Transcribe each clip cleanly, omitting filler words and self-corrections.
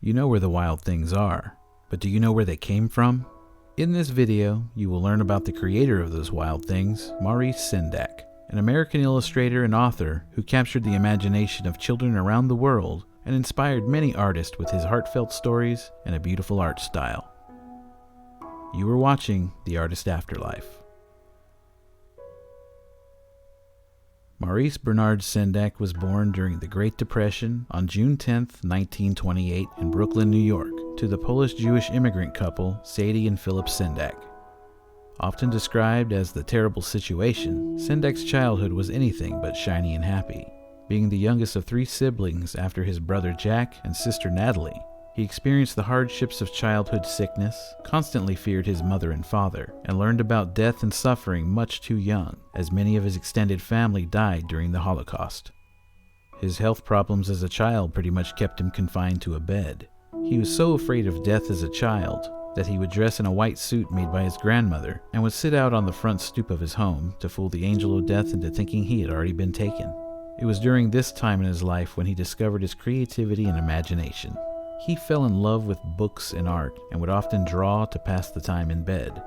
You know where the wild things are, but do you know where they came from? In this video, you will learn about the creator of those wild things, Maurice Sendak, an American illustrator and author who captured the imagination of children around the world and inspired many artists with his heartfelt stories and a beautiful art style. You are watching The Artist Afterlife. Maurice Bernard Sendak was born during the Great Depression on June 10, 1928 in Brooklyn, New York, to the Polish-Jewish immigrant couple Sadie and Philip Sendak. Often described as the terrible situation, Sendak's childhood was anything but shiny and happy. Being the youngest of three siblings after his brother Jack and sister Natalie, he experienced the hardships of childhood sickness, constantly feared his mother and father, and learned about death and suffering much too young, as many of his extended family died during the Holocaust. His health problems as a child pretty much kept him confined to a bed. He was so afraid of death as a child that he would dress in a white suit made by his grandmother and would sit out on the front stoop of his home to fool the angel of death into thinking he had already been taken. It was during this time in his life when he discovered his creativity and imagination. He fell in love with books and art and would often draw to pass the time in bed.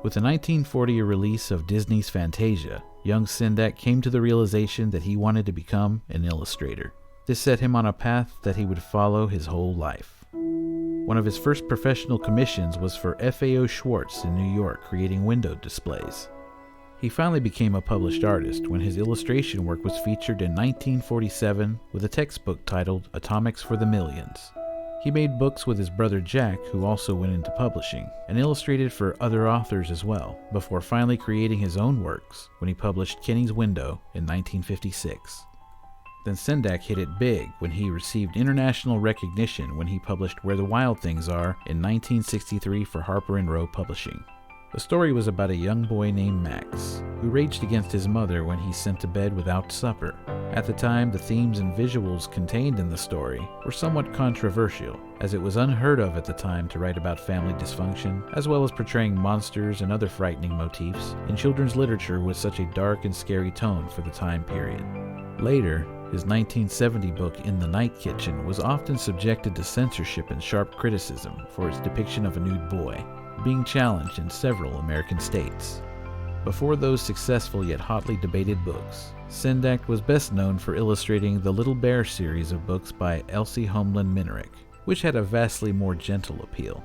With the 1940 release of Disney's Fantasia, young Sendak came to the realization that he wanted to become an illustrator. This set him on a path that he would follow his whole life. One of his first professional commissions was for FAO Schwarz in New York, creating window displays. He finally became a published artist when his illustration work was featured in 1947 with a textbook titled Atomics for the Millions. He made books with his brother Jack, who also went into publishing, and illustrated for other authors as well, before finally creating his own works when he published Kenny's Window in 1956. Then Sendak hit it big when he received international recognition when he published Where the Wild Things Are in 1963 for Harper & Row Publishing. The story was about a young boy named Max, who raged against his mother when he's sent to bed without supper. At the time, the themes and visuals contained in the story were somewhat controversial, as it was unheard of at the time to write about family dysfunction, as well as portraying monsters and other frightening motifs in children's literature with such a dark and scary tone for the time period. Later, his 1970 book In the Night Kitchen was often subjected to censorship and sharp criticism for its depiction of a nude boy, being challenged in several American states. Before those successful yet hotly debated books, Sendak was best known for illustrating the Little Bear series of books by Elsie Homeland Minerick, which had a vastly more gentle appeal.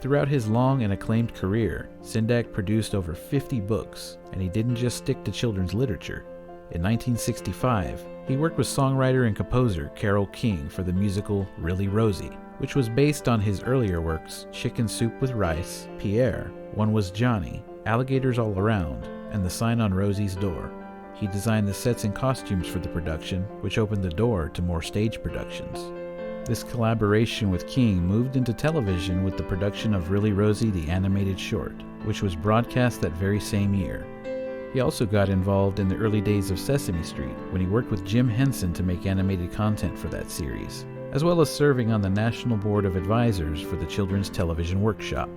Throughout his long and acclaimed career, Sendak produced over 50 books, and he didn't just stick to children's literature. In 1965, he worked with songwriter and composer Carole King for the musical Really Rosie, which was based on his earlier works Chicken Soup with Rice, Pierre, One Was Johnny, Alligators All Around, and The Sign on Rosie's Door. He designed the sets and costumes for the production, which opened the door to more stage productions. This collaboration with King moved into television with the production of Really Rosie the Animated Short, which was broadcast that very same year. He also got involved in the early days of Sesame Street when he worked with Jim Henson to make animated content for that series, as well as serving on the National Board of Advisors for the Children's Television Workshop.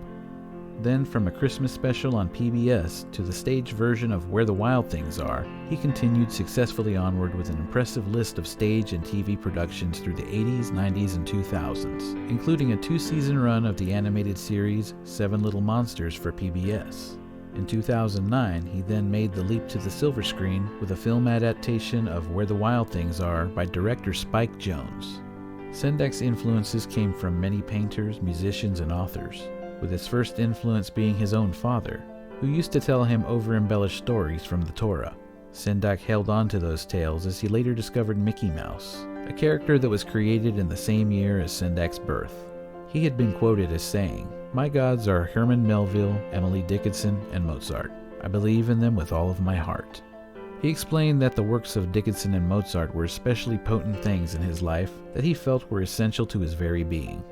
Then, from a Christmas special on PBS to the stage version of Where the Wild Things Are, he continued successfully onward with an impressive list of stage and TV productions through the 80s, 90s, and 2000s, including a 2-season run of the animated series Seven Little Monsters for PBS. In 2009, he then made the leap to the silver screen with a film adaptation of Where the Wild Things Are by director Spike Jonze. Sendak's influences came from many painters, musicians, and authors, with his first influence being his own father, who used to tell him over-embellished stories from the Torah. Sendak held on to those tales as he later discovered Mickey Mouse, a character that was created in the same year as Sendak's birth. He had been quoted as saying, "My gods are Herman Melville, Emily Dickinson, and Mozart. I believe in them with all of my heart." He explained that the works of Dickinson and Mozart were especially potent things in his life that he felt were essential to his very being.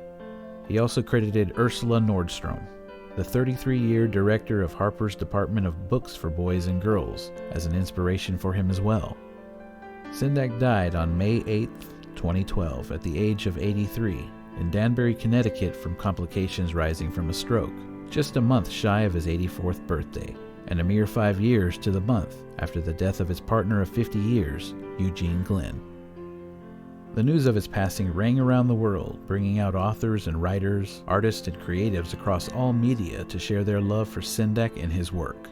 He also credited Ursula Nordstrom, the 33-year director of Harper's Department of Books for Boys and Girls, as an inspiration for him as well. Sendak died on May 8, 2012, at the age of 83, in Danbury, Connecticut, from complications rising from a stroke, just a month shy of his 84th birthday, and a mere 5 years to the month after the death of his partner of 50 years, Eugene Glenn. The news of his passing rang around the world, bringing out authors and writers, artists and creatives across all media to share their love for Sendak and his work.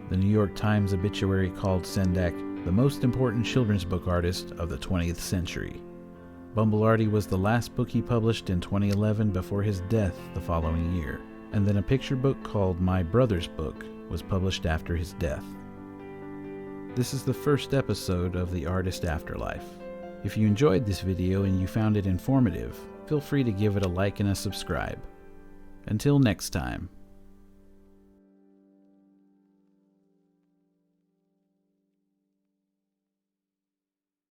The New York Times obituary called Sendak the most important children's book artist of the 20th century. Bumblearty was the last book he published in 2011 before his death the following year, and then a picture book called My Brother's Book was published after his death. This is the first episode of The Artist Afterlife. If you enjoyed this video and you found it informative, feel free to give it a like and a subscribe. Until next time.